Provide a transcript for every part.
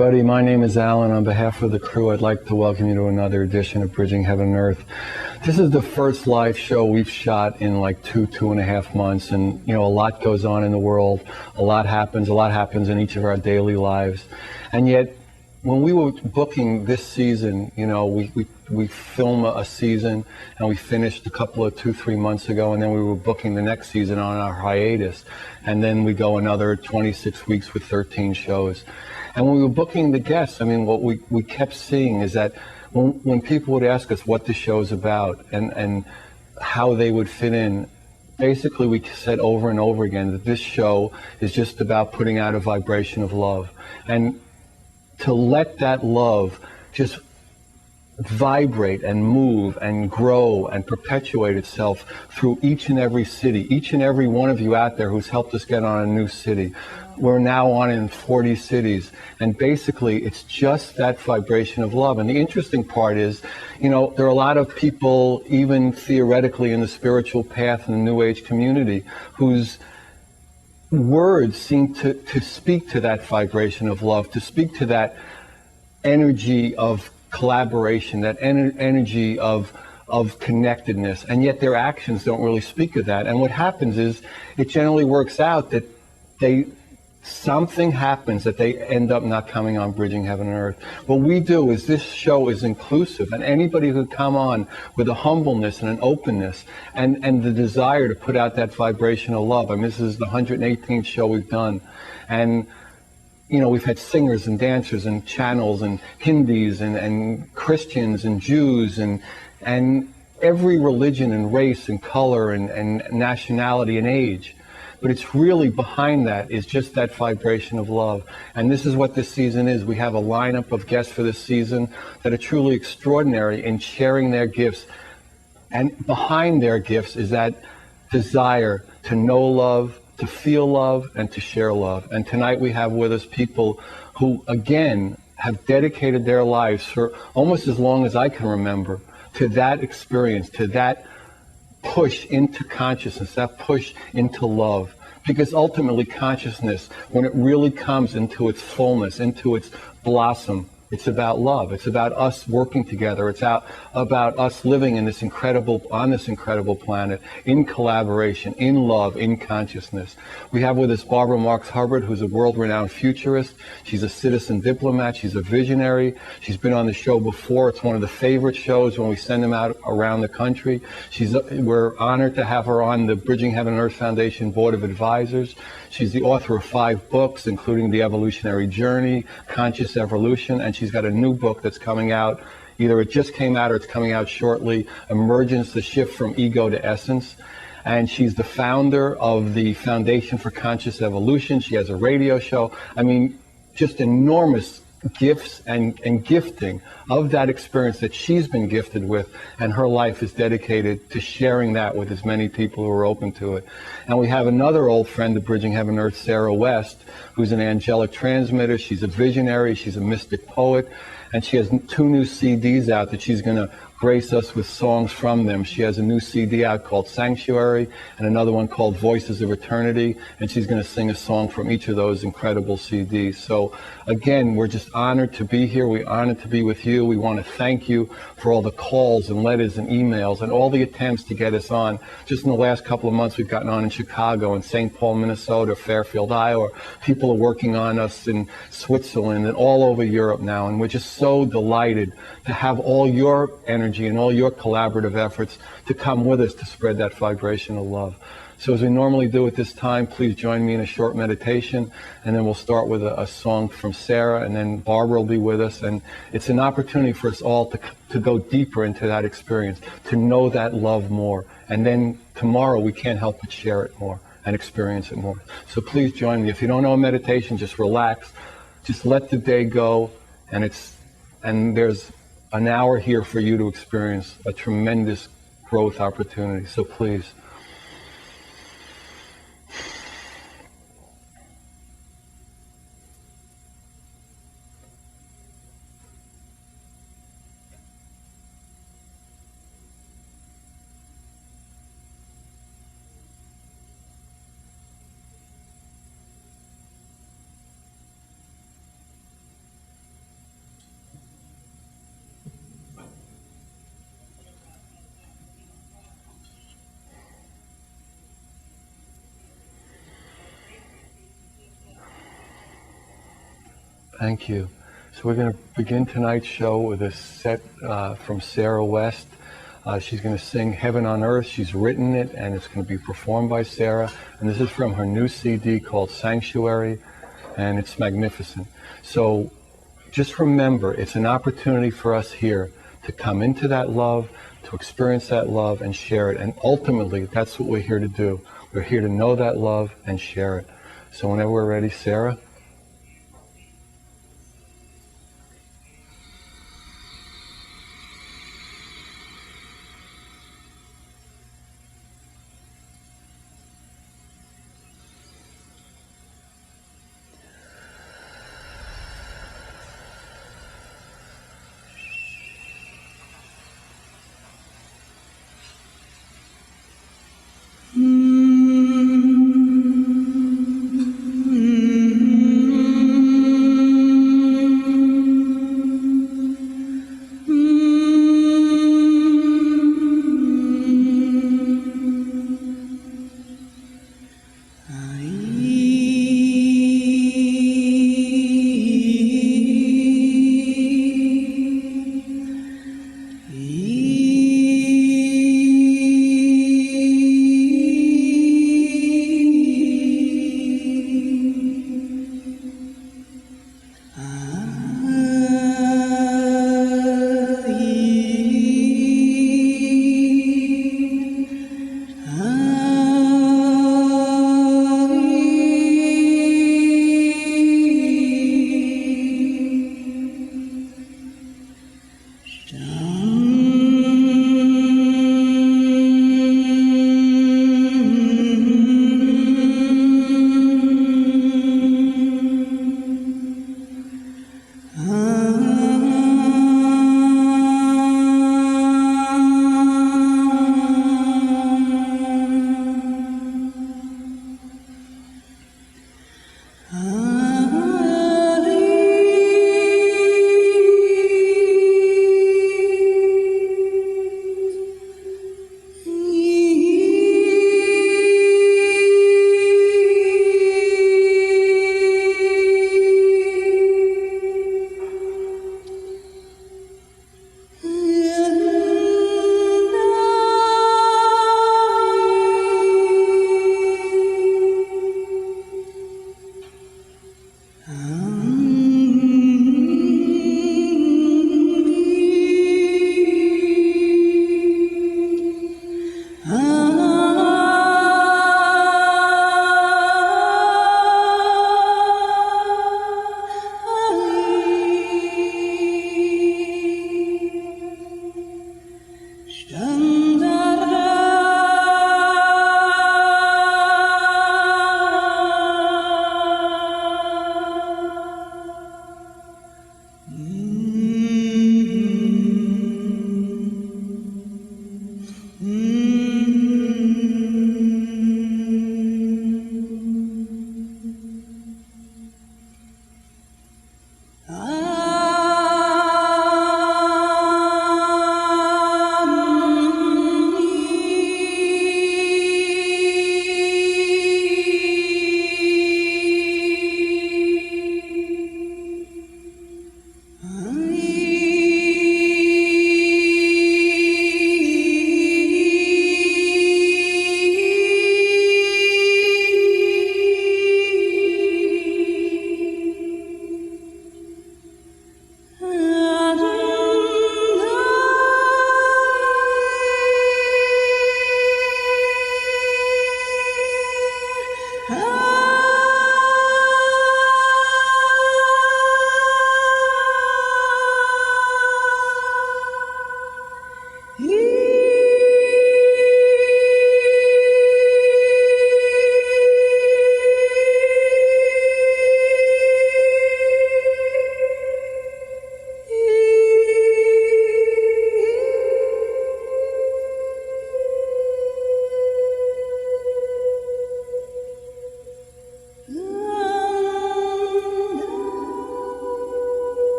everybody. My name is Alan. On behalf of the crew, I'd like to welcome you to another edition of Bridging Heaven and Earth. This is the first live show we've shot in like two and a half months, and a lot goes on in the world. A lot happens in each of our daily lives. And yet, when we were booking this season, we film a season and we finished a couple of 2-3 months ago, and then we were booking the next season on our hiatus, and then we go another 26 weeks with 13 shows. And when we were booking the guests, what we kept seeing is that when people would ask us what the show's about and how they would fit in, basically we said over and over again that this show is just about putting out a vibration of love, and to let that love just vibrate and move and grow and perpetuate itself through each and every city, each and every one of you out there who's helped us get on a new city. We're now on in 40 cities, and basically it's just that vibration of love. And the interesting part is, there are a lot of people, even theoretically in the spiritual path in the New Age community, whose words seem to speak to that vibration of love, to speak to that energy of collaboration, that energy of connectedness, and yet their actions don't really speak of that. And what happens is it generally works out that something happens that they end up not coming on Bridging Heaven and Earth. What we do is this show is inclusive, and anybody who come on with a humbleness and an openness and the desire to put out that vibration of love. This is the 118th show we've done, and we've had singers and dancers and channels and Hindis and Christians and Jews and every religion and race and color and nationality and age. But it's really behind that is just that vibration of love. And this is what this season is. We have a lineup of guests for this season that are truly extraordinary in sharing their gifts. And behind their gifts is that desire to know love, to feel love, and to share love. And tonight we have with us people who, again, have dedicated their lives for almost as long as I can remember to that experience, to that push into consciousness, that push into love. Because ultimately consciousness, when it really comes into its fullness, into its blossom, it's about love. It's about us working together. It's about us living on this incredible planet, in collaboration, in love, in consciousness. We have with us Barbara Marx Hubbard, who's a world-renowned futurist. She's a citizen diplomat. She's a visionary. She's been on the show before. It's one of the favorite shows when we send them out around the country. We're honored to have her on the Bridging Heaven and Earth Foundation Board of Advisors. She's the author of 5 books, including The Evolutionary Journey, Conscious Evolution, and she's got a new book that's coming out. Either it just came out or it's coming out shortly, Emergence, the Shift from Ego to Essence. And she's the founder of the Foundation for Conscious Evolution. She has a radio show. Just enormous gifts and gifting of that experience that she's been gifted with, and her life is dedicated to sharing that with as many people who are open to it. And we have another old friend of Bridging Heaven and Earth, Sarah West, who's an angelic transmitter. She's a visionary, she's a mystic poet, and she has 2 new CDs out that she's going to grace us with songs from them. She has a new CD out called Sanctuary and another one called Voices of Eternity, and she's going to sing a song from each of those incredible CDs. So again, we're just honored to be here. We're honored to be with you. We want to thank you for all the calls and letters and emails and all the attempts to get us on. Just in the last couple of months, we've gotten on in Chicago and St. Paul, Minnesota, Fairfield, Iowa. People are working on us in Switzerland and all over Europe now, and we're just so delighted to have all your energy and all your collaborative efforts to come with us to spread that vibration of love. So as we normally do at this time, please join me in a short meditation, and then we'll start with a song from Sarah, and then Barbara will be with us. And it's an opportunity for us all to go deeper into that experience, to know that love more. And then tomorrow we can't help but share it more and experience it more. So please join me. If you don't know a meditation, just relax. Just let the day go, and there's an hour here for you to experience a tremendous growth opportunity. So please. Thank you. So we're going to begin tonight's show with a set from Sarah West. She's going to sing Heaven on Earth. She's written it, and it's going to be performed by Sarah. And this is from her new CD called Sanctuary, and it's magnificent. So just remember, it's an opportunity for us here to come into that love, to experience that love and share it. And ultimately, that's what we're here to do. We're here to know that love and share it. So whenever we're ready, Sarah.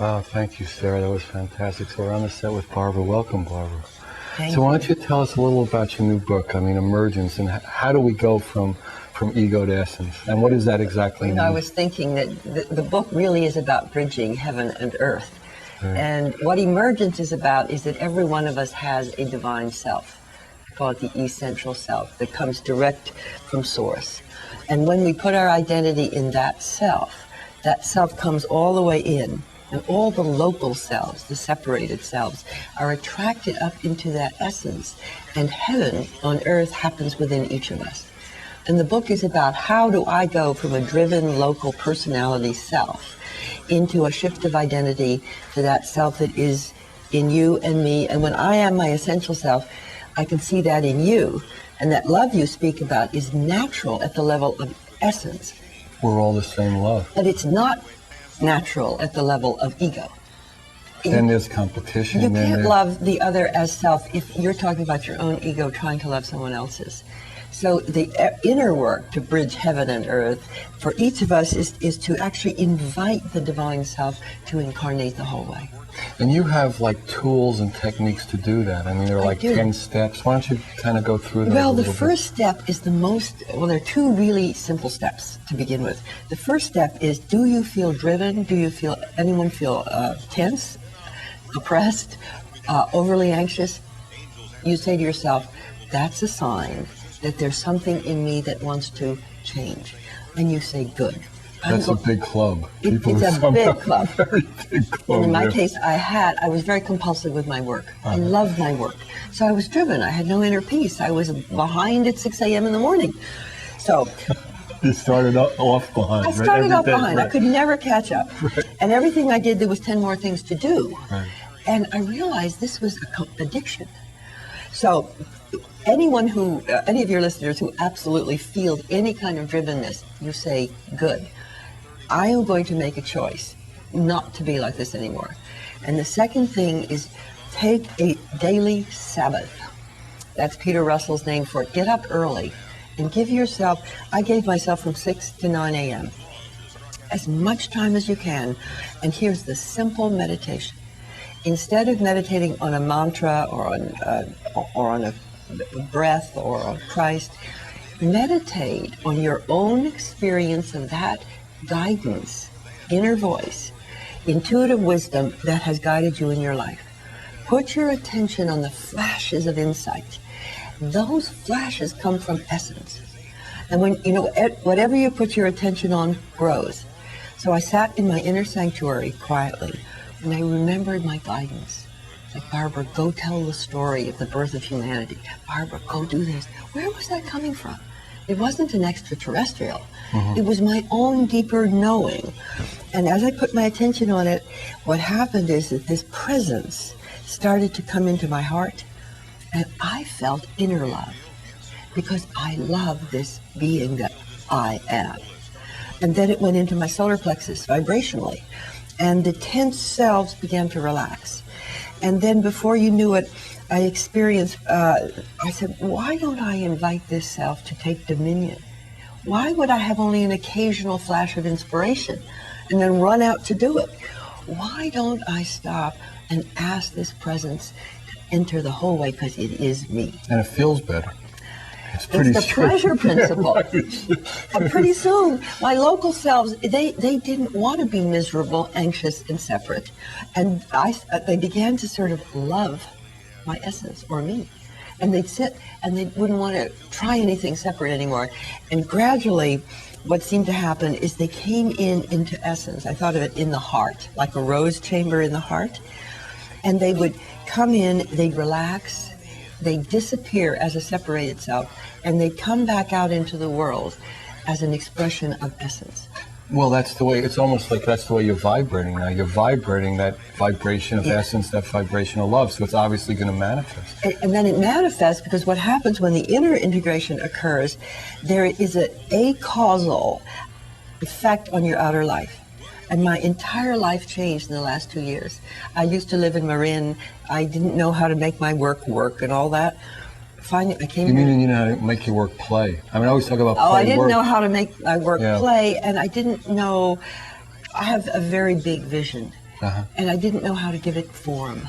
Wow, thank you, Sarah. That was fantastic. So we're on the set with Barbara. Welcome, Barbara. Thank So why you. don't you tell us a little about your new book, Emergence, and how do we go from ego to essence? And what does that exactly mean? I was thinking that the book really is about bridging heaven and earth. Right. And what Emergence is about is that every one of us has a divine self. I call it the essential self that comes direct from source. And when we put our identity in that self comes all the way in. And all the local selves, the separated selves, are attracted up into that essence. And heaven on earth happens within each of us. And the book is about how do I go from a driven local personality self into a shift of identity to that self that is in you and me. And when I am my essential self, I can see that in you. And that love you speak about is natural at the level of essence. We're all the same love. But it's not natural at the level of ego. Then there's competition. You can't love the other as self if you're talking about your own ego trying to love someone else's. So the inner work to bridge heaven and earth for each of us is to actually invite the divine self to incarnate the whole way. And you have like tools and techniques to do that. I mean, there are like 10 steps. Why don't you kind of go through those? Well, the first step is there are two really simple steps to begin with. The first step is, do you feel driven? Do you feel, anyone feel tense, oppressed, overly anxious? You say to yourself, that's a sign that there's something in me that wants to change. And you say, good. That's a big club. It's a big club. Very big club. In my case, I was very compulsive with my work. I loved my work. So I was driven. I had no inner peace. I was behind at 6 a.m. in the morning. So you started off behind. I started off behind. Right. I could never catch up. Right. And everything I did, there was 10 more things to do. Right. And I realized this was an addiction. So anyone who, any of your listeners who absolutely feel any kind of drivenness, you say, good. I am going to make a choice not to be like this anymore. And the second thing is take a daily Sabbath. That's Peter Russell's name for it. Get up early and give yourself, I gave myself from 6 to 9 a.m. as much time as you can. And here's the simple meditation. Instead of meditating on a mantra or on a breath or on Christ, meditate on your own experience of that guidance, inner voice, intuitive wisdom that has guided you in your life. Put your attention on the flashes of insight. Those flashes come from essence. And when, whatever you put your attention on grows. So I sat in my inner sanctuary quietly, and I remembered my guidance. Like, Barbara, go tell the story of the birth of humanity. Barbara, go do this. Where was that coming from? It wasn't an extraterrestrial. Mm-hmm. It was my own deeper knowing. And as I put my attention on it, what happened is that this presence started to come into my heart, and I felt inner love because I love this being that I am. And then it went into my solar plexus vibrationally, and the tense selves began to relax. And then before you knew it, I experienced, I said, why don't I invite this self to take dominion? Why would I have only an occasional flash of inspiration and then run out to do it? Why don't I stop and ask this presence to enter the whole way, because it is me. And it feels better. It's the pleasure principle. And pretty soon, my local selves, they didn't want to be miserable, anxious, and separate. And they began to sort of love my essence, or me. And they'd sit, and they wouldn't want to try anything separate anymore. And gradually, what seemed to happen is they came into essence. I thought of it in the heart, like a rose chamber in the heart. And they would come in, they'd relax, they'd disappear as a separated self, and they'd come back out into the world as an expression of essence. Well, that's the way, it's almost like that's the way you're vibrating now. You're vibrating that vibration of essence, that vibration of love, so it's obviously going to manifest. And then it manifests because what happens when the inner integration occurs, there is a causal effect on your outer life. And my entire life changed in the last 2 years. I used to live in Marin. I didn't know how to make my work and all that. Finally, I came. You mean you know how to make your work play? I mean, I always talk about play. Oh, I didn't work. know how to make my work play, and I didn't know. I have a very big vision, and I didn't know how to give it form.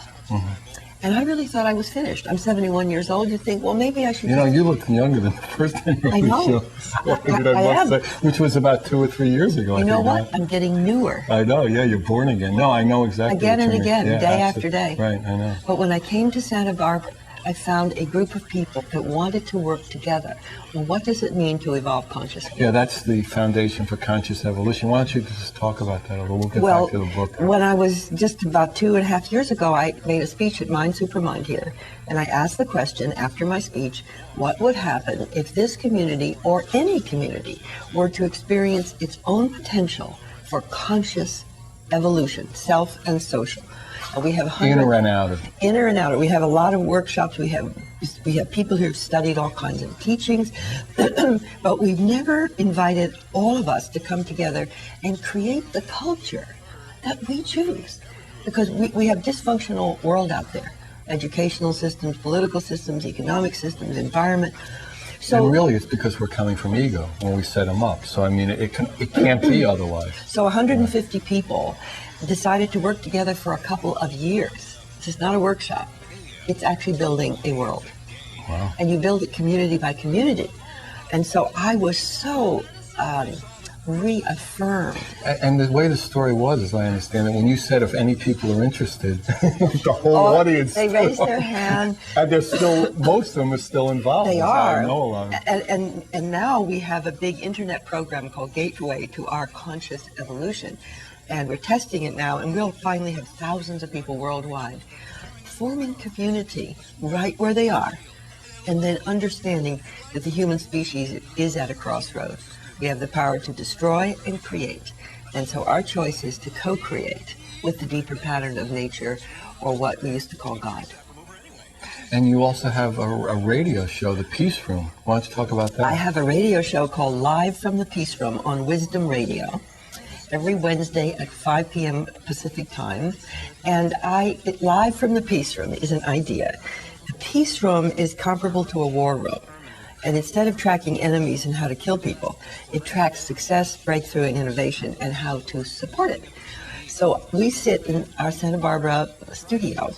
And I really thought I was finished. I'm 71 years old. You think, well, maybe I should. You know, you look younger than the first time you I know. I am. say, which was about 2 or 3 years ago. You I know think, what? right? I'm getting newer. I know. Yeah, you're born again. No, I know exactly. Again what and you mean. again, Yeah, day absolutely. after day. Right, I know. But when I came to Santa Barbara, I found a group of people that wanted to work together. Well, what does it mean to evolve consciousness? Yeah, that's the foundation for conscious evolution. Why don't you just talk about that a little? We'll get Well, back to the book. when I was just about 2.5 years ago, I made a speech at Mind Supermind here, and I asked the question after my speech, what would happen if this community or any community were to experience its own potential for conscious evolution, self and social? We have Inner and outer. Inner and outer. We have a lot of workshops. We have people who have studied all kinds of teachings, but we've never invited all of us to come together and create the culture that we choose, because we have dysfunctional world out there: educational systems, political systems, economic systems, environment. So, and really, it's because we're coming from ego when we set them up. So I mean, it can't be otherwise. So 150 people decided to work together for a couple of years. This is not a workshop. It's actually building a world. Wow. And you build it community by community. And so I was so reaffirmed. And the way the story was, as I understand it, when you said if any people are interested, the whole audience. They raised their hand. And they're still, most of them are still involved. They as are. I know a lot of them. And now we have a big internet program called Gateway to Our Conscious Evolution. And we're testing it now, and we'll finally have thousands of people worldwide forming community right where they are, and then understanding that the human species is at a crossroad. We have the power to destroy and create, and so our choice is to co-create with the deeper pattern of nature, or what we used to call God. And you also have a radio show, The Peace Room. Why don't you talk about that? I have a radio show called Live from the Peace Room on Wisdom Radio, every Wednesday at 5 p.m. Pacific time. And Live from the Peace Room is an idea. The Peace Room is comparable to a war room. And instead of tracking enemies and how to kill people, it tracks success, breakthrough, and innovation, and how to support it. So we sit in our Santa Barbara studio,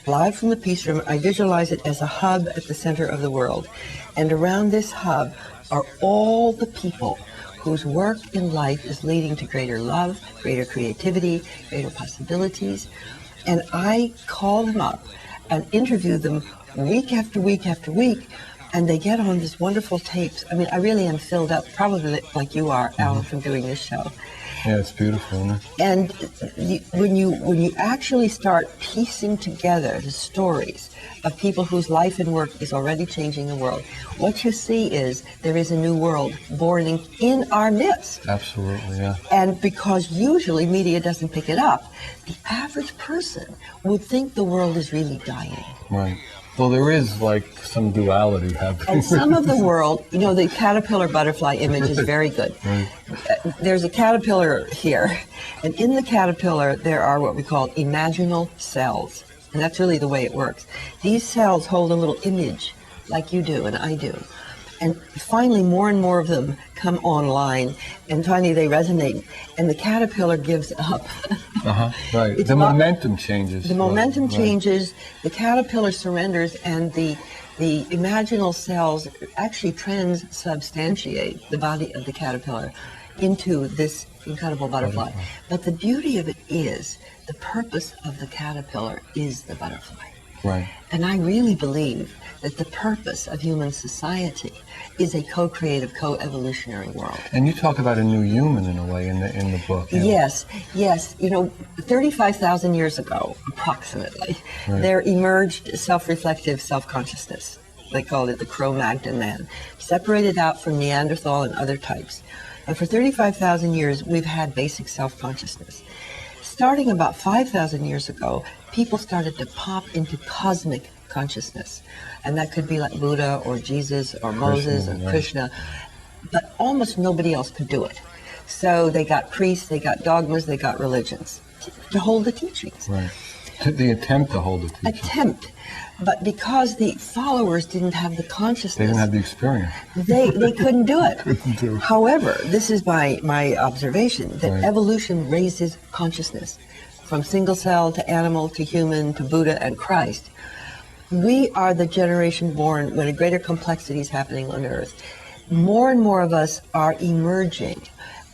live from the Peace Room. I visualize it as a hub at the center of the world. And around this hub are all the people whose work in life is leading to greater love, greater creativity, greater possibilities. And I call them up and interview them week after week after week, and they get on these wonderful tapes. I mean, I really am filled up, probably like you are, Alan, from doing this show. Yeah, it's beautiful, isn't it? And when you actually start piecing together the stories of people whose life and work is already changing the world, what you see is there is a new world born in our midst. Absolutely, yeah. And because usually media doesn't pick it up, the average person would think the world is really dying. Right. Well, there is like some duality happening. And some of the world, you know, the caterpillar butterfly image is very good. Right. There's a caterpillar here, and in the caterpillar there are what we call imaginal cells. And that's really the way it works. These cells hold a little image, like you do and I do. And finally, more and more of them come online, and finally they resonate, and the caterpillar gives up. Right. The momentum changes. The momentum Right. changes, the caterpillar surrenders, and the imaginal cells actually transubstantiate the body of the caterpillar into this incredible butterfly. But the beauty of it is the purpose of the caterpillar is the butterfly. Right. And I really believe that the purpose of human society is a co-creative, co-evolutionary world. And you talk about a new human in a way in the book. You know? Yes. You know, 35,000 years ago, approximately, there emerged self-reflective self-consciousness. They called it the Cro-Magnon man, separated out from Neanderthal and other types. And for 35,000 years, we've had basic self-consciousness. Starting about 5,000 years ago, people started to pop into cosmic consciousness. And that could be like Buddha or Jesus or Moses or Krishna. But almost nobody else could do it. So they got priests, they got dogmas, they got religions to hold the teachings. Right. The attempt to hold the teaching. But because the followers didn't have the consciousness, They didn't have the experience. they couldn't do it. Couldn't do it. However, this is my observation, that evolution raises consciousness. from single cell to animal to human to Buddha and Christ. We are the generation born when a greater complexity is happening on Earth. More and more of us are emerging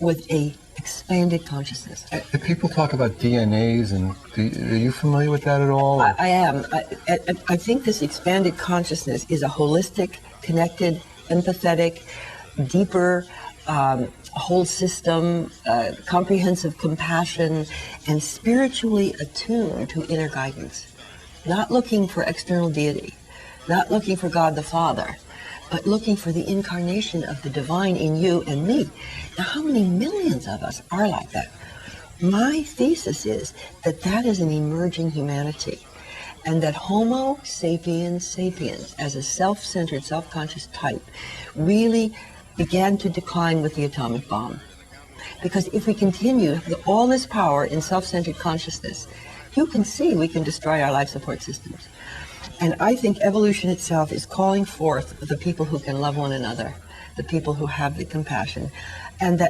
with a expanded consciousness. Do people talk about DNAs, and are you familiar with that at all? I am. I think this expanded consciousness is a holistic, connected, empathetic, deeper, whole system, comprehensive compassion, and spiritually attuned to inner guidance. Not looking for external deity, not looking for God the Father, but looking for the incarnation of the divine in you and me. Now, how many millions of us are like that? My thesis is that that is an emerging humanity, and that Homo sapiens sapiens, as a self-centered, self-conscious type, really began to decline with the atomic bomb. Because if we continue with all this power in self-centered consciousness, you can see we can destroy our life support systems. And I think evolution itself is calling forth the people who can love one another, the people who have the compassion, and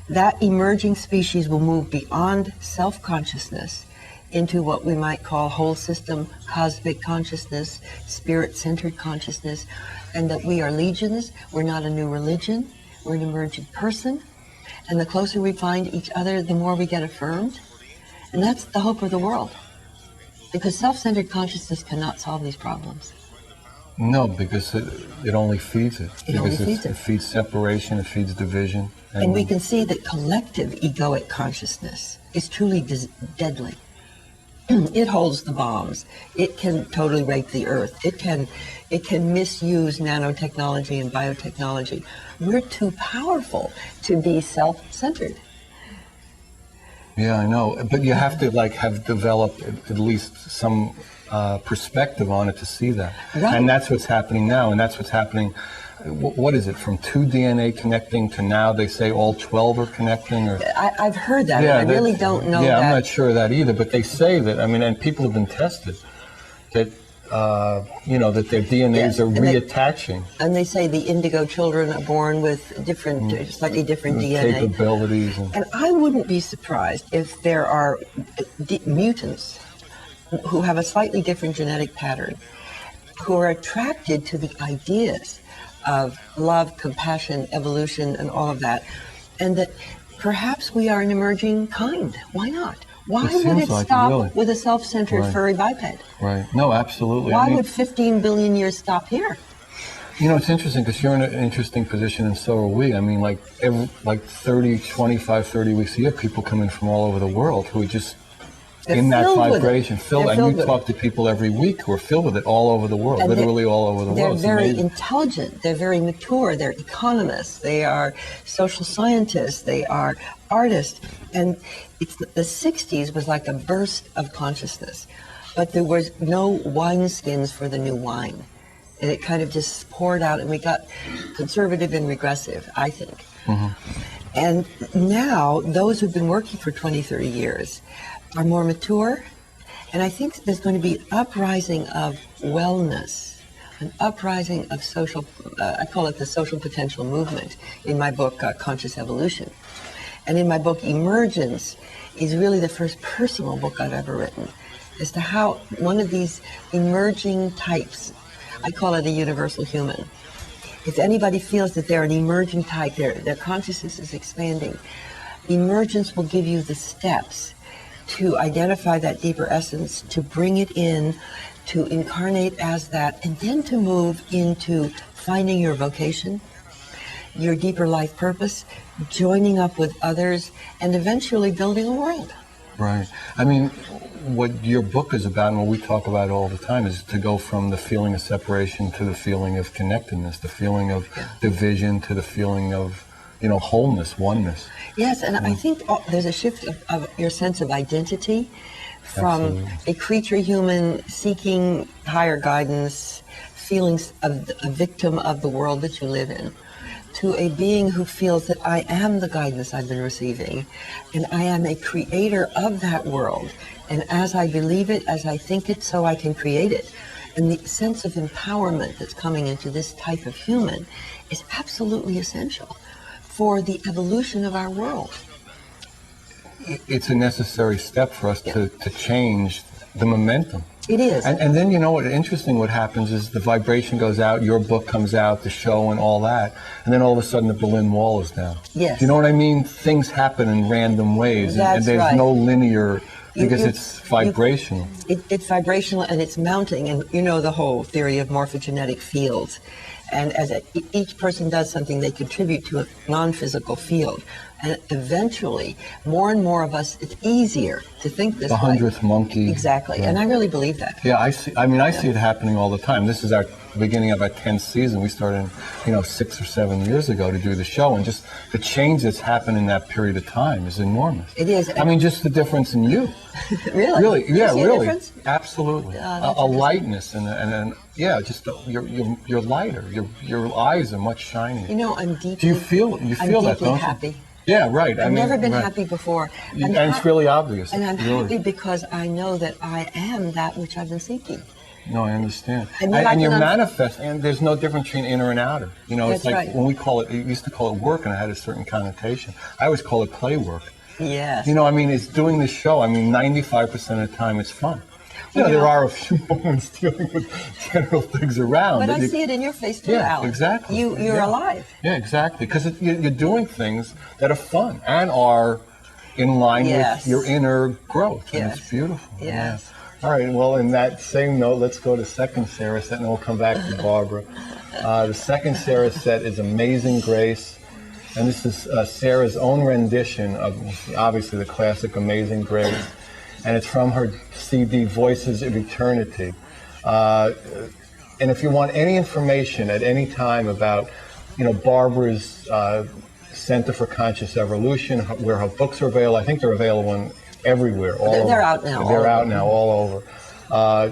that emerging species will move beyond self-consciousness into what we might call whole system cosmic consciousness, spirit-centered consciousness, and that we are legions. We're not a new religion, we're an emergent person, and the closer we find each other, the more we get affirmed. And that's the hope of the world, because self-centered consciousness cannot solve these problems. No, because it only feeds it. It feeds separation, it feeds division. And we can see that collective egoic consciousness is truly deadly. It holds the bombs. It can totally rape the earth. It can misuse nanotechnology and biotechnology. We're too powerful to be self-centered. Yeah, I know. But you have to have developed at least some perspective on it to see that. Right. And that's what's happening now. And that's what's happening. What is it, from 2 DNA connecting to now they say all 12 are connecting? Or I've heard that. Yeah, I really don't know that. Yeah, I'm not sure of that either. But they say that, and people have been tested, that, that their DNAs are reattaching. And they say the indigo children are born with different, slightly different DNA. Capabilities. And I wouldn't be surprised if there are mutants who have a slightly different genetic pattern, who are attracted to the ideas of love, compassion, evolution, and all of that, and that perhaps we are an emerging kind. Why not? Why would it stop with a self-centered furry biped? Right. No, absolutely. Why would 15 billion years stop here? It's interesting because you're in an interesting position, and so are we. Every 30 weeks a year, people come in from all over the world who are just in that vibration, filled, and you talk to people every week who are filled with it all over the world, literally all over the world. They're very intelligent, they're very mature, they're economists, they are social scientists, they are artists, and the 60s was like a burst of consciousness, but there was no wineskins for the new wine, and it kind of just poured out, and we got conservative and regressive, I think. Mm-hmm. And now, those who've been working for 20, 30 years are more mature, and I think there's going to be an uprising of wellness, an uprising of social, I call it the social potential movement in my book, Conscious Evolution. And in my book, Emergence is really the first personal book I've ever written as to how one of these emerging types, I call it a universal human. If anybody feels that they're an emerging type, their consciousness is expanding, Emergence will give you the steps to identify that deeper essence, to bring it in, to incarnate as that, and then to move into finding your vocation, your deeper life purpose, joining up with others, and eventually building a world. Right. What your book is about, and what we talk about all the time, is to go from the feeling of separation to the feeling of connectedness, the feeling of division to the feeling of, wholeness, oneness. Yes, and I think there's a shift of your sense of identity from a creature human seeking higher guidance, feelings of a victim of the world that you live in, to a being who feels that I am the guidance I've been receiving, and I am a creator of that world. And as I believe it, as I think it, so I can create it. And the sense of empowerment that's coming into this type of human is absolutely essential for the evolution of our world. it's a necessary step for us to change the momentum. It is. And then, you know what, interesting what happens is the vibration goes out, your book comes out, the show and all that, and then all of a sudden the Berlin Wall is down. Yes. Do you know what I mean? Things happen in random ways, That's and there's right. no linear, because it's vibrational. It's vibrational and it's mounting, and you know the whole theory of morphogenetic fields. And as each person does something, they contribute to a non-physical field. And eventually, more and more of us, it's easier to think this The way. 100th monkey. Exactly, Yeah. and I really believe that. Yeah, I see. I mean, I see it happening all the time. This is the beginning of our 10th season. We started, 6 or 7 years ago to do the show, and just the change that's happened in that period of time is enormous. It is. I mean, just the difference in you. Really? Really, You yeah, see a really, difference? absolutely. That's A lightness and just you're lighter. Your eyes are much shinier. You know, I'm deeply. Do you feel I'm that, deeply don't happy. you? Yeah, right. I've never been right. happy before. And it's really obvious. And I'm really. happy because I know that I am that which I've been seeking. No, I understand. And And you're can manifesting, and there's no difference between inner and outer. It's That's like right. when we used to call it work, and it had a certain connotation. I always call it play work. Yes. It's doing the show. 95% of the time it's fun. There are a few moments dealing with general things around. But I see it in your face too, Yeah, Alan. exactly. You're alive. Yeah, exactly. Because you're doing things that are fun and are in line with your inner growth. And Yes. it's beautiful. Yes. Yeah. All right. Well, in that same note, let's go to second Sarah set, and then we'll come back to Barbara. The second Sarah set is Amazing Grace. And this is Sarah's own rendition of, obviously, the classic Amazing Grace. And it's from her CD, Voices of Eternity. And if you want any information at any time about, Barbara's Center for Conscious Evolution, where her books are available, I think they're available everywhere. They're out now. They're out now, all over.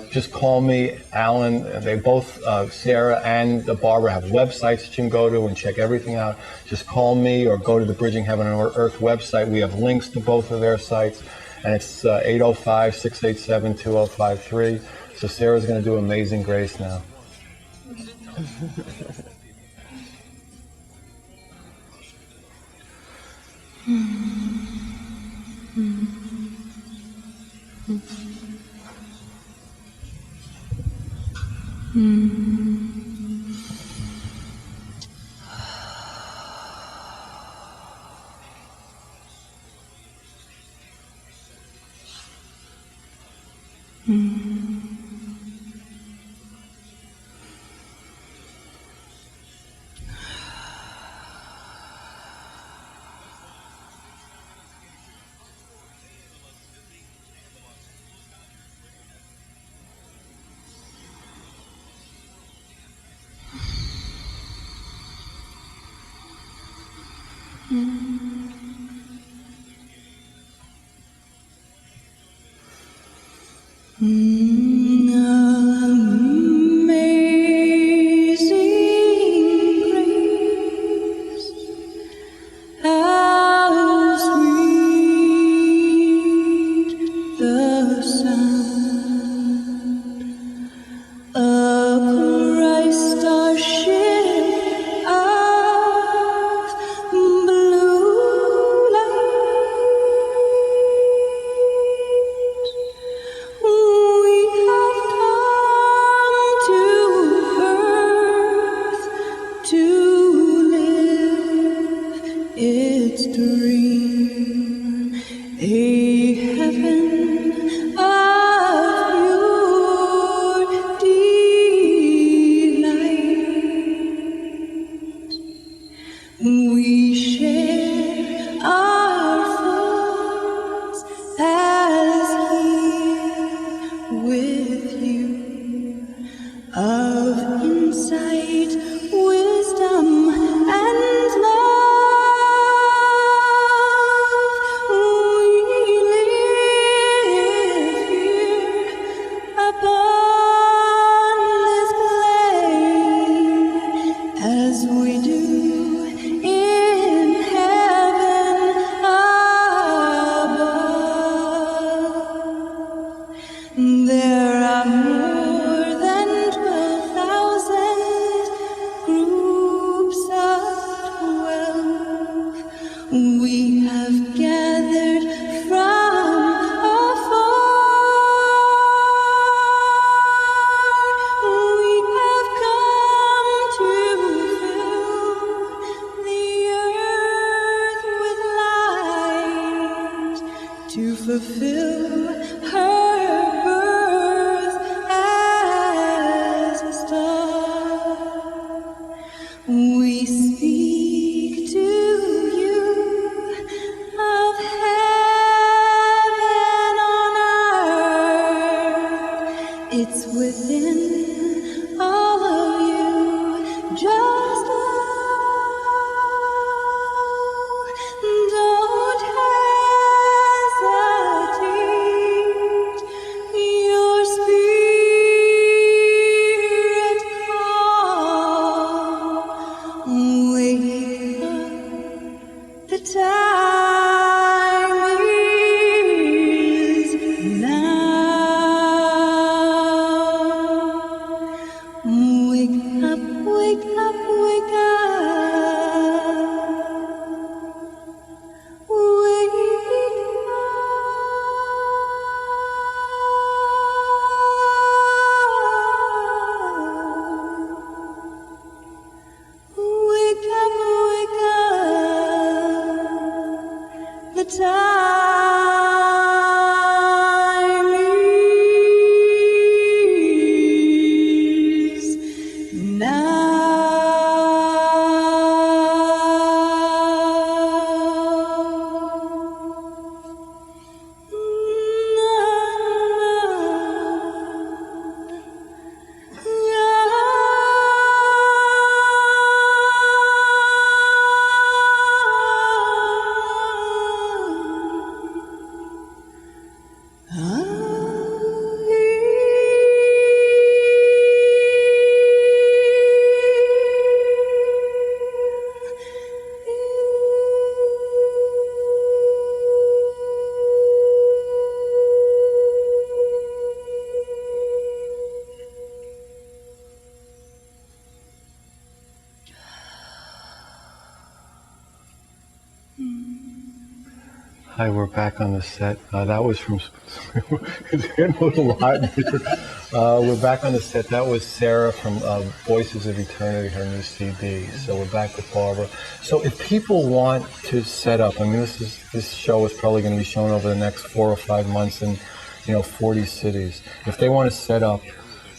Just call me, Alan. They both, Sarah and Barbara, have websites that you can go to and check everything out. Just call me or go to the Bridging Heaven and Earth website. We have links to both of their sites. And it's 805-687-2053. So Sarah's going to do Amazing Grace now. Hi, we're back on the set. That was from, it was a lot. We're back on the set. That was Sarah from Voices of Eternity, her new CD. So we're back with Barbara. So if people want to set up, I mean, this show is probably going to be shown over the next 4 or 5 months in, 40 cities. If they want to set up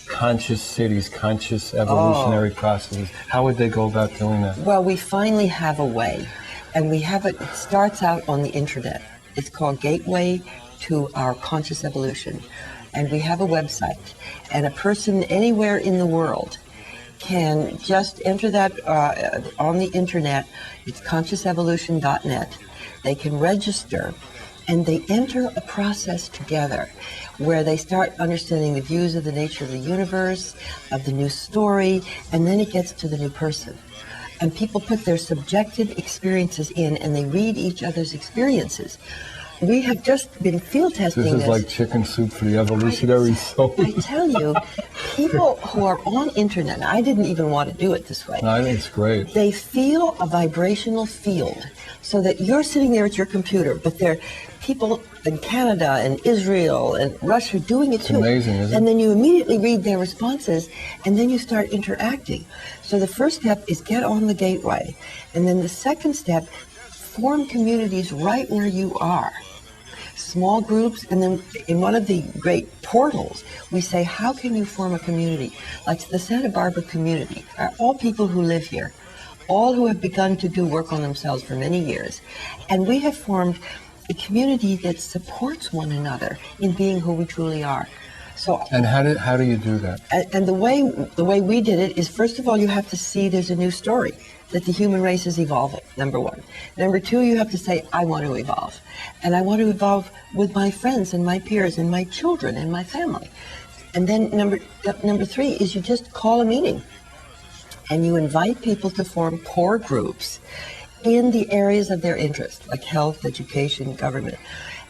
conscious cities, conscious evolutionary processes, how would they go about doing that? Well, we finally have a way. And we have it starts out on the internet. It's called Gateway to Our Conscious Evolution. And we have a website. And a person anywhere in the world can just enter that on the internet. It's consciousevolution.net. They can register and they enter a process together where they start understanding the views of the nature of the universe, of the new story, and then it gets to the new person. And people put their subjective experiences in, and they read each other's experiences. We have just been field testing this. This is like chicken soup for the evolutionary soul. I tell you, people who are on internet, and I didn't even want to do it this way. No, I think it's great. They feel a vibrational field, so that you're sitting there at your computer, but there are people in Canada and Israel and Russia doing it too. It's amazing, isn't it? And then you immediately read their responses, and then you start interacting. So the first step is get on the gateway. And then the second step, form communities right where you are. Small groups, and then in one of the great portals, we say, how can you form a community? Like the Santa Barbara community are all people who live here, all who have begun to do work on themselves for many years. And we have formed a community that supports one another in being who we truly are. So, and how do you do that? And the way we did it is, first of all, you have to see there's a new story, that the human race is evolving, number one. Number two, you have to say, I want to evolve. And I want to evolve with my friends and my peers and my children and my family. And then number three is you just call a meeting and you invite people to form core groups in the areas of their interest, like health, education, government.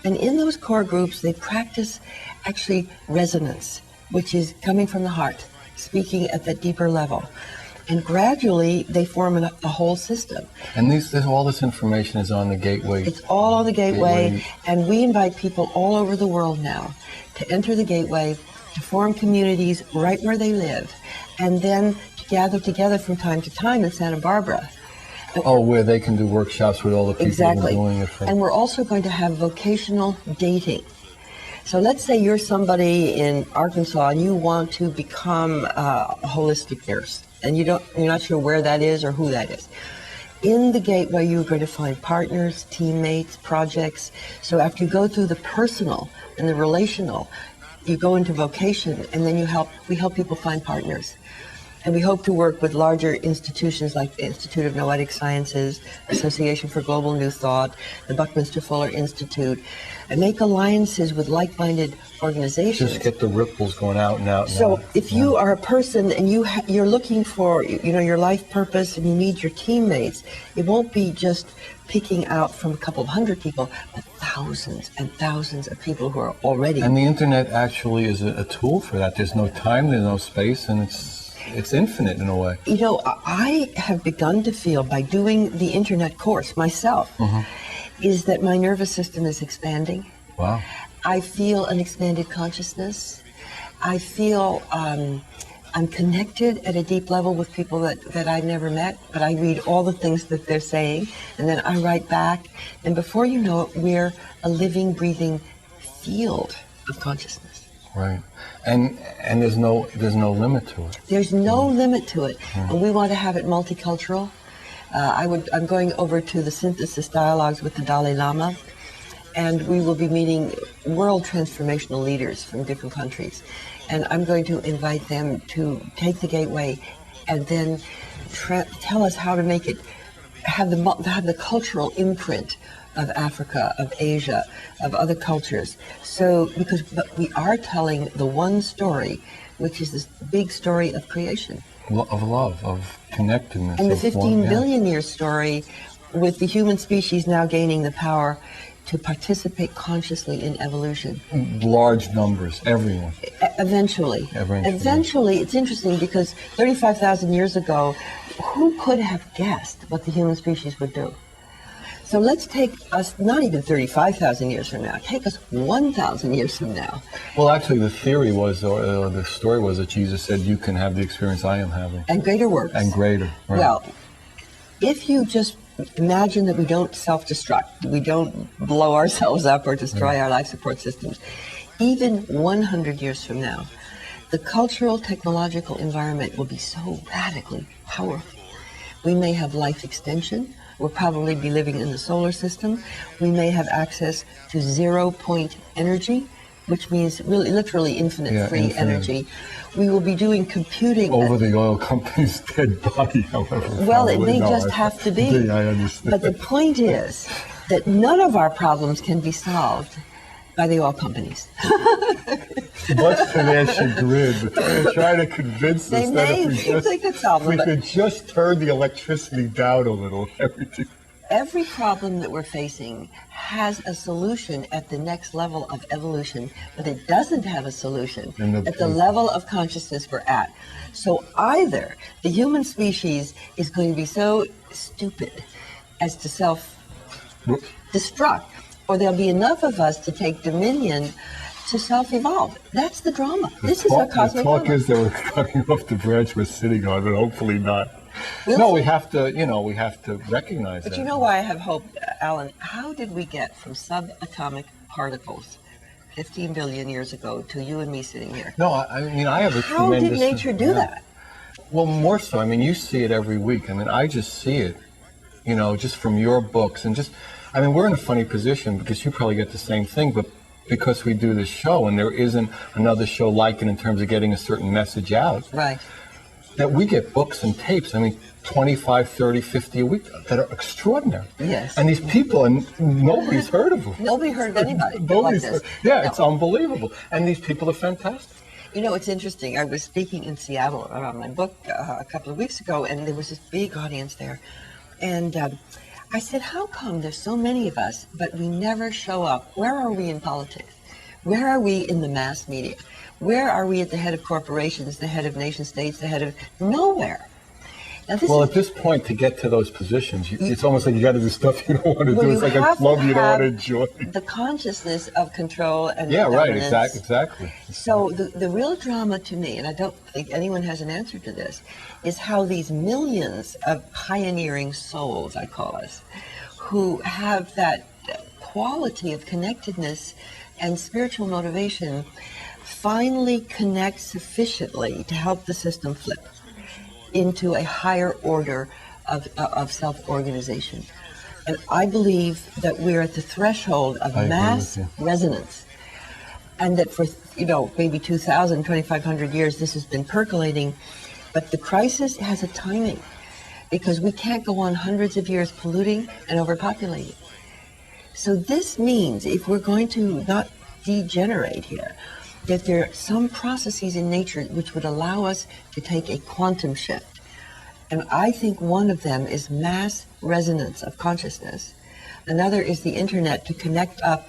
And in those core groups, they practice actually resonance, which is coming from the heart, speaking at that deeper level. And gradually, they form a whole system. And all this information is on the gateway. It's all on the gateway, and we invite people all over the world now to enter the gateway, to form communities right where they live, and then to gather together from time to time in Santa Barbara. Oh, where they can do workshops with all the people who are doing it. And we're also going to have vocational dating. So let's say you're somebody in Arkansas and you want to become a holistic nurse, and you're not sure where that is or who that is. In the gateway, you're going to find partners, teammates, projects. So after you go through the personal and the relational, you go into vocation, and then we help people find partners. And we hope to work with larger institutions like the Institute of Noetic Sciences, Association for Global New Thought, the Buckminster Fuller Institute, and make alliances with like-minded organizations. Just get the ripples going out and out. So if you are a person and you're looking for your life purpose and you need your teammates, it won't be just picking out from a couple of hundred people, but thousands and thousands of people who are already. And the internet actually is a tool for that. There's no time, there's no space, and it's it's infinite in a way. You know, I have begun to feel by doing the internet course myself, is that my nervous system is expanding. Wow. I feel an expanded consciousness. I feel I'm connected at a deep level with people that I've never met, but I read all the things that they're saying, and then I write back, and before you know it, we're a living, breathing field of consciousness. Right. And there's no limit to it. There's no limit to it, and we want to have it multicultural. I'm going over to the synthesis dialogues with the Dalai Lama, and we will be meeting world transformational leaders from different countries. And I'm going to invite them to take the gateway and then tell us how to make it, have the cultural imprint of Africa, of Asia, of other cultures. So, but we are telling the one story, which is this big story of creation. Of love, of connectedness. And the 15 billion year story, with the human species now gaining the power to participate consciously in evolution. Large numbers, everyone. Eventually, it's interesting because 35,000 years ago, who could have guessed what the human species would do? So let's take us, not even 35,000 years from now, take us 1,000 years from now. Well, actually, the theory was, or the story was that Jesus said, you can have the experience I am having. And greater works. And greater, right. Well, if you just imagine that we don't self-destruct, we don't blow ourselves up or destroy our life support systems, even 100 years from now, the cultural, technological environment will be so radically powerful. We may have life extension. We'll probably be living in the solar system. We may have access to 0-point energy, which means really literally infinite free energy. We will be doing computing over the oil company's dead body, however. Well, it may just have to be. I understand. But the point is that none of our problems can be solved by the oil companies. Much to their chagrin, they try to convince us that if we could just turn the electricity down a little, everything. Every problem that we're facing has a solution at the next level of evolution, but it doesn't have a solution at the level of consciousness we're at. So either the human species is going to be so stupid as to self-destruct, or there'll be enough of us to take dominion to self-evolve. That's the drama. This is our cosmic drama. The talk is that we're cutting off the branch we're sitting on, but hopefully not. No, we have to, we have to recognize that. But you know why I have hope, Alan? How did we get from subatomic particles 15 billion years ago to you and me sitting here? No, I mean, I have a How tremendous... did nature do that? Well, more so. I mean, you see it every week. I mean, I just see it, just from your books and we're in a funny position because you probably get the same thing, but because we do this show and there isn't another show like it in terms of getting a certain message out. Right. That we get books and tapes, 25, 30, 50 a week that are extraordinary. Yes. And these people, and nobody's heard of them. Nobody heard of anybody like this. It's unbelievable. And these people are fantastic. It's interesting. I was speaking in Seattle around my book a couple of weeks ago, and there was this big audience there. And I said, how come there's so many of us, but we never show up? Where are we in politics? Where are we in the mass media? Where are we at the head of corporations, the head of nation states, the head of nowhere? Now, at this point, to get to those positions, it's almost like you got to do stuff you don't want to do. It's like a club you don't want to enjoy. The consciousness of control and governance. Right, exactly. So the real drama to me, and I don't think anyone has an answer to this, is how these millions of pioneering souls, I call us, who have that quality of connectedness and spiritual motivation, finally connect sufficiently to help the system flip into a higher order of self-organization. And I believe that we're at the threshold of mass resonance. And that for, maybe 2,000, 2,500 years, this has been percolating. But the crisis has a timing because we can't go on hundreds of years polluting and overpopulating. So this means if we're going to not degenerate here, that there are some processes in nature which would allow us to take a quantum shift. And I think one of them is mass resonance of consciousness. Another is the internet to connect up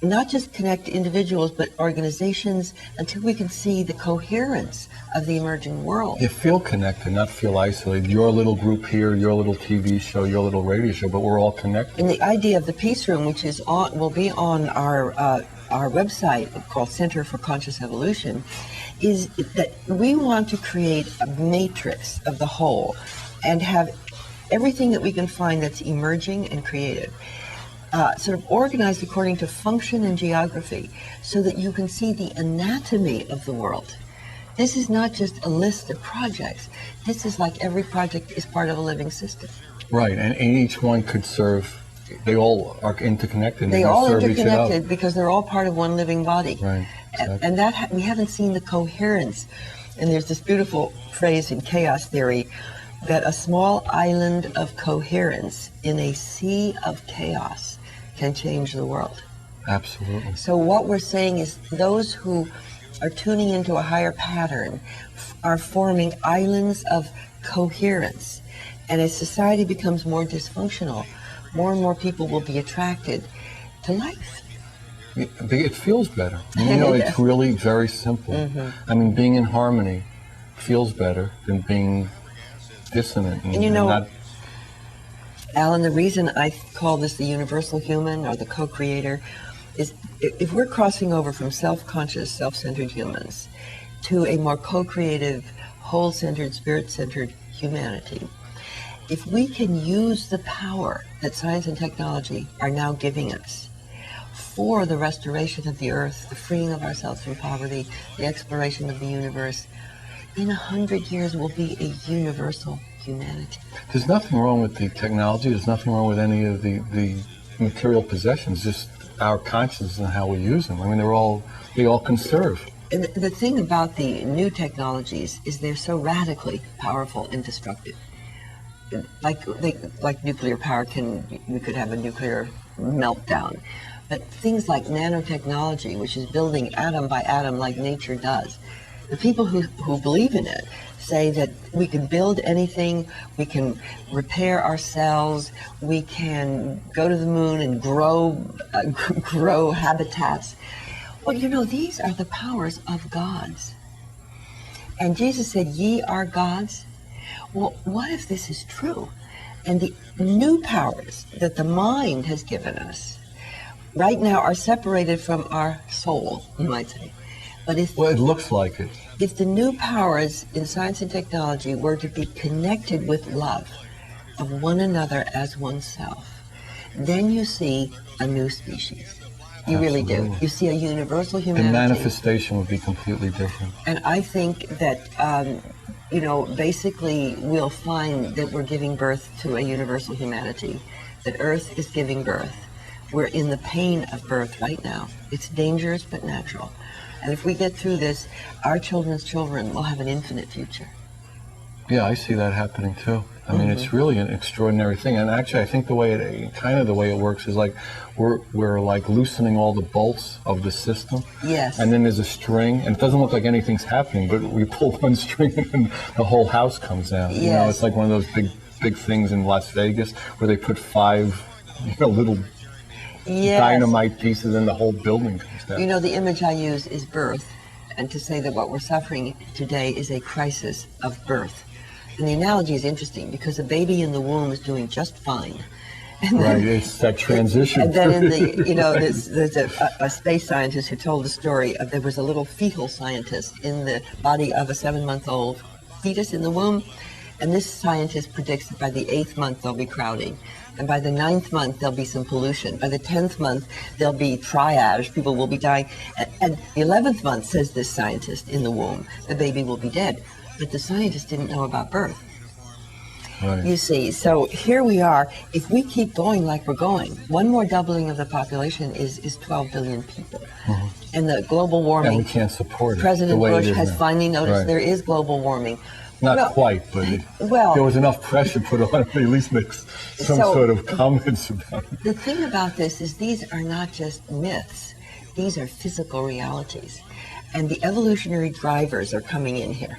not just connect individuals, but organizations until we can see the coherence of the emerging world. You feel connected, not feel isolated. Your little group here, your little TV show, your little radio show, but we're all connected. And the idea of the Peace Room, which is will be on our website called Center for Conscious Evolution, is that we want to create a matrix of the whole and have everything that we can find that's emerging and creative. Sort of organized according to function and geography so that you can see the anatomy of the world. This is not just a list of projects. This is like every project is part of a living system. Right, and each one could serve, they all are interconnected. They all interconnected because they're all part of one living body. Right. Exactly. And that we haven't seen the coherence. And there's this beautiful phrase in chaos theory that a small island of coherence in a sea of chaos can change the world. Absolutely. So what we're saying is those who are tuning into a higher pattern are forming islands of coherence. And as society becomes more dysfunctional, more and more people will be attracted to life. It feels better. It's really very simple. Mm-hmm. I mean, being in harmony feels better than being dissonant. And Alan, the reason I call this the universal human or the co-creator is if we're crossing over from self-conscious, self-centered humans to a more co-creative, whole-centered, spirit-centered humanity, if we can use the power that science and technology are now giving us for the restoration of the earth, the freeing of ourselves from poverty, the exploration of the universe, in 100 years we'll be a universal humanity. There's nothing wrong with the technology. There's nothing wrong with any of the material possessions. Just our consciousness and how we use them. I mean, they all can serve. And the thing about the new technologies is they're so radically powerful and destructive. Like nuclear power we could have a nuclear meltdown. But things like nanotechnology, which is building atom by atom like nature does, the people who believe in it say that we can build anything, we can repair our cells, we can go to the moon and grow habitats. Well, these are the powers of gods. And Jesus said, "Ye are gods." Well, what if this is true? And the new powers that the mind has given us right now are separated from our soul, you might say. But it looks like it. If the new powers in science and technology were to be connected with love of one another as oneself, then you see a new species. You really do. You see a universal humanity. The manifestation would be completely different. And I think that, basically we'll find that we're giving birth to a universal humanity, that Earth is giving birth. We're in the pain of birth right now. It's dangerous but natural. And if we get through this, our children's children will have an infinite future. Yeah, I see that happening too. I mean, it's really an extraordinary thing. And actually, I think the way it works is like we're like loosening all the bolts of the system. Yes. And then there's a string, and it doesn't look like anything's happening, but we pull one string and the whole house comes down. Yes. It's like one of those big things in Las Vegas where they put 5 little dynamite pieces and the whole building comes down. The image I use is birth, and to say that what we're suffering today is a crisis of birth. And the analogy is interesting because a baby in the womb is doing just fine. And then, it's that transition. And then there's a space scientist who told the story of there was a little fetal scientist in the body of a 7-month-old fetus in the womb. And this scientist predicts that by the 8th month there'll be crowding. And by the 9th month there'll be some pollution. By the 10th month there'll be triage, people will be dying. And the 11th month, says this scientist in the womb, the baby will be dead. But the scientist didn't know about birth. Right. You see, so here we are. If we keep going like we're going, one more doubling of the population is 12 billion people. And the global warming. And we can't support it. President Bush has finally noticed there is global warming. Not quite, but there was enough pressure put on it to at least make some sort of comments about it. The thing about this is these are not just myths. These are physical realities. And the evolutionary drivers are coming in here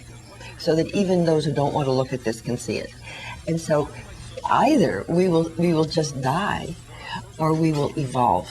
so that even those who don't want to look at this can see it. And so either we will just die or we will evolve.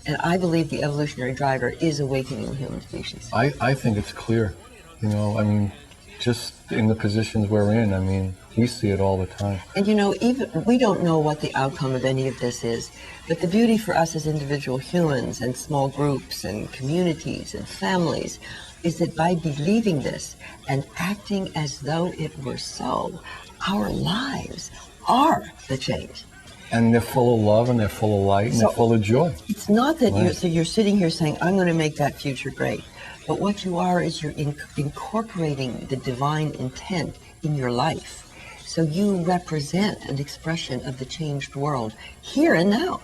And I believe the evolutionary driver is awakening the human species. I think it's clear. You know, I mean, just in the positions we're in, I mean, we see it all the time. And you know, even we don't know what the outcome of any of this is, but the beauty for us as individual humans and small groups and communities and families is that by believing this and acting as though it were so, our lives are the change. And they're full of love, and they're full of light, and they're full of joy. It's not that Right. you're sitting here saying, I'm going to make that future great. But what you are is you're incorporating the divine intent in your life. So you represent an expression of the changed world here and now.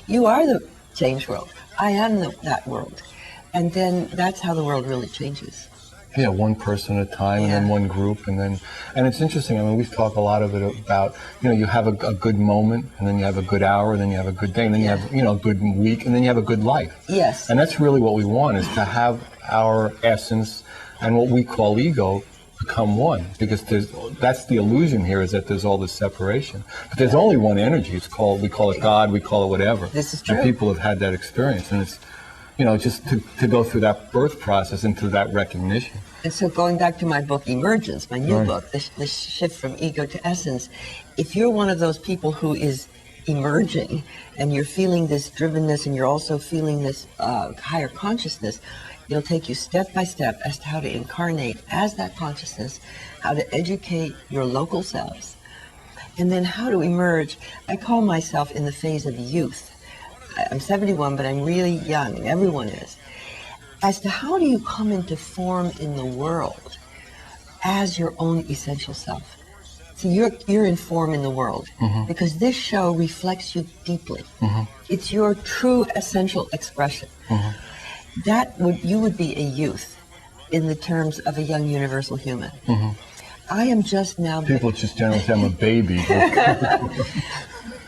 You are the changed world. I am that world. And then that's how the world really changes. Yeah, one person at a time, and then Yeah. one group, and it's interesting. I mean, we've talked a lot of it about, you know, you have a good moment, and then you have a good hour, and then you have a good day, and then you have, you know, a good week, and then you have a good life. Yes. And that's really what we want, is to have our essence and what we call ego become one, because that's the illusion here, is that there's all this separation. But there's only one energy. We call it God, we call it whatever. This is true. And people have had that experience, and it's, you know, just to go through that birth process and through that recognition. And so going back to my book, Emergence, my new Right. book, the shift from ego to essence, if you're one of those people who is emerging and you're feeling this drivenness and you're also feeling this higher consciousness, it'll take you step by step as to how to incarnate as that consciousness, how to educate your local selves, and then how to emerge. I call myself in the phase of youth. I'm 71, but I'm really young, and everyone is. As to how do you come into form in the world as your own essential self. See, you're in form in the world because this show reflects you deeply. It's your true essential expression. You would be a youth in the terms of a young universal human. I am just now. People just generally say I'm a baby.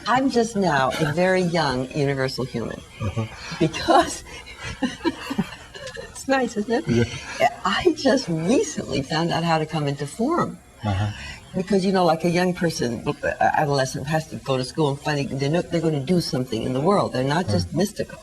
I'm just now a very young universal human because it's nice, isn't it? I just recently found out how to come into form. Because, you know, like a young person, adolescent has to go to school and they're going to do something in the world. They're not just mystical.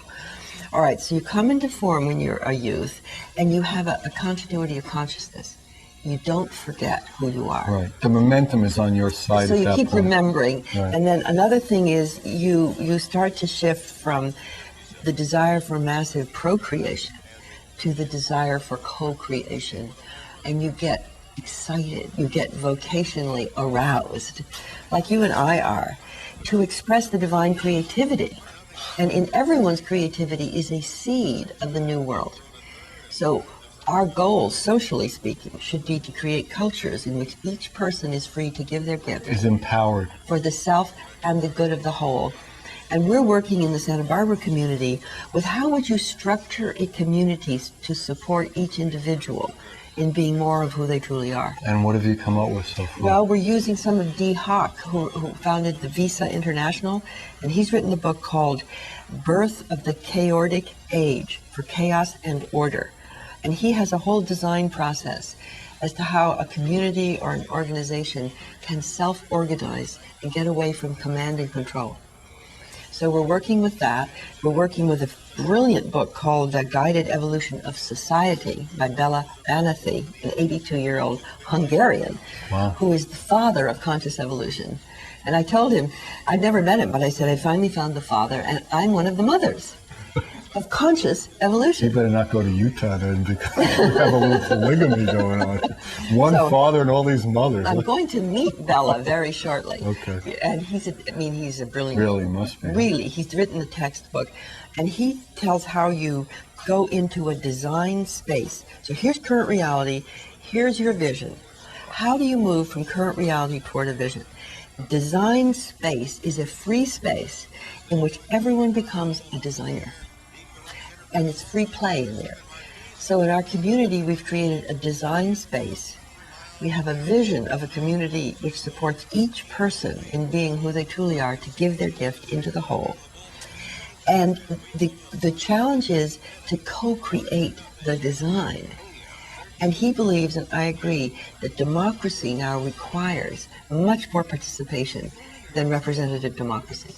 All right, so you come into form when you're a youth and you have a continuity of consciousness. You don't forget who you are. Right. The momentum is on your side So at you that keep point. remembering. Right. And then another thing is you start to shift from the desire for massive procreation to the desire for co-creation. And you get excited, you get vocationally aroused, like you and I are, to express the divine creativity. And in everyone's creativity is a seed of the new world. So our goal, socially speaking, should be to create cultures in which each person is free to give their gift Is empowered. for the self and the good of the whole. And we're working in the Santa Barbara community with how would you structure a community to support each individual in being more of who they truly are. And what have you come up with so far? Well, we're using some of Dee Hock, who founded the Visa International, and he's written a book called Birth of the Chaotic Age for Chaos and Order. And he has a whole design process as to how a community or an organization can self-organize and get away from command and control. So we're working with that. We're working with a brilliant book called The Guided Evolution of Society by Bela Banathi, an 82-year-old Hungarian, Wow. who is the father of conscious evolution. And I told him, I'd never met him, but I said, I finally found the father, and I'm one of the mothers of conscious evolution. You better not go to Utah then, because we have a little polygamy going on. One So, father and all these mothers. I'm going to meet Bella very shortly. Okay. And he's a brilliant. Really, must be. Really, he's written the textbook, and he tells how you go into a design space. So here's current reality, here's your vision. How do you move from current reality toward a vision? Design space is a free space in which everyone becomes a designer. And it's free play in there. So in our community, we've created a design space. We have a vision of a community which supports each person in being who they truly are to give their gift into the whole. And the challenge is to co-create the design. And he believes, and I agree, that democracy now requires much more participation than representative democracy.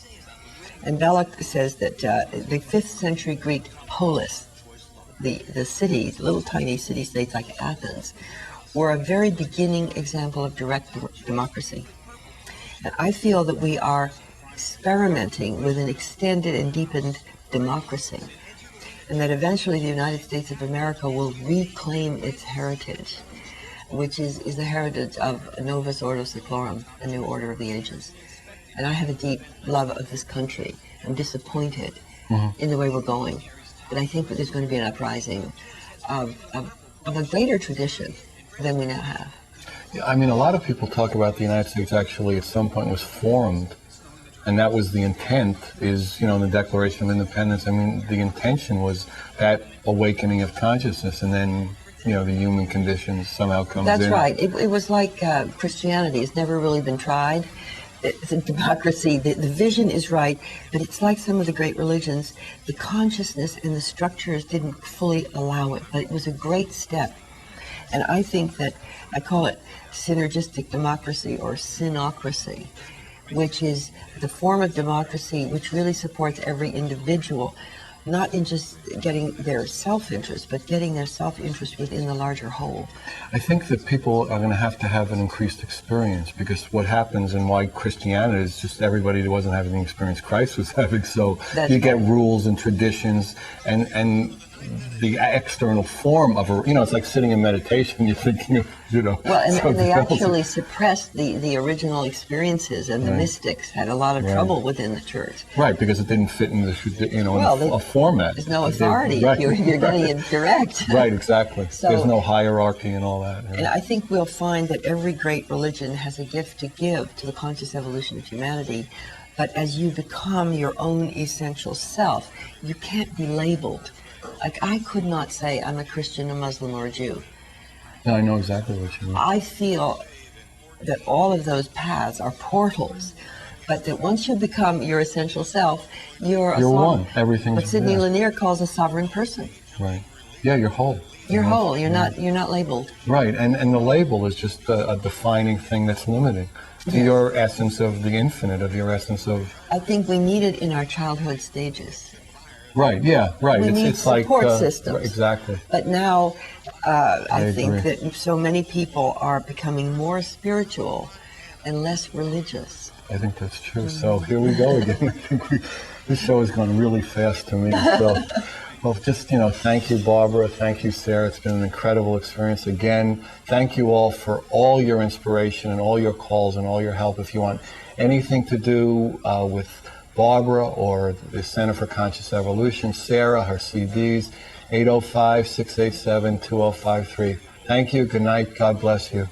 And Belloc says that the 5th century Greek polis, the cities, little tiny city-states like Athens, were a very beginning example of direct democracy. And I feel that we are experimenting with an extended and deepened democracy, and that eventually the United States of America will reclaim its heritage, which is the heritage of Novus Ordo Seclorum, a new order of the ages. And I have a deep love of this country. I'm disappointed in the way we're going. But I think that there's going to be an uprising of a greater tradition than we now have. Yeah, I mean, a lot of people talk about the United States actually at some point was formed, and that was the intent, is, in the Declaration of Independence. I mean, the intention was that awakening of consciousness, and then, the human condition somehow comes in. That's right. It was like Christianity. It's never really been tried. It's a democracy. The vision is right, but it's like some of the great religions. The consciousness and the structures didn't fully allow it, but it was a great step. And I think that I call it synergistic democracy or synocracy, which is the form of democracy which really supports every individual, not in just getting their self-interest, but getting their self-interest within the larger whole. I think that people are going to have an increased experience, because what happens and why Christianity is just everybody that wasn't having the experience Christ was having. So That's you get right. rules and traditions and the external form of it's like sitting in meditation. You're thinking of, Well, and something they else. actually suppressed the original experiences, and the mystics had a lot of trouble within the church. Right, because it didn't fit in the Well, a format. There's no authority. Right. You're getting it direct. Right, exactly. So- There's no hierarchy and all that. And I think we'll find that every great religion has a gift to give to the conscious evolution of humanity. But as you become your own essential self, you can't be labeled. Like, I could not say I'm a Christian, a Muslim, or a Jew. No, I know exactly what you mean. I feel that all of those paths are portals, but that once you become your essential self, you're a one. Everything's what Sidney there. Lanier calls a sovereign person. Right. Yeah, you're whole. You're whole. You're not labeled. Right, and the label is just a defining thing that's limiting to your essence of the infinite, of your essence of... I think we need it in our childhood stages. Right, yeah, right. We need it's like support systems. Exactly. But now, I think agree. that so many people are becoming more spiritual and less religious. I think that's true. So here we go again. I think this show has gone really fast to me. So, well, just, thank you, Barbara. Thank you, Sarah. It's been an incredible experience. Again, thank you all for all your inspiration and all your calls and all your help. If you want anything to do with Barbara or the Center for Conscious Evolution, Sarah, her CDs, 805-687-2053. Thank you. Good night. God bless you.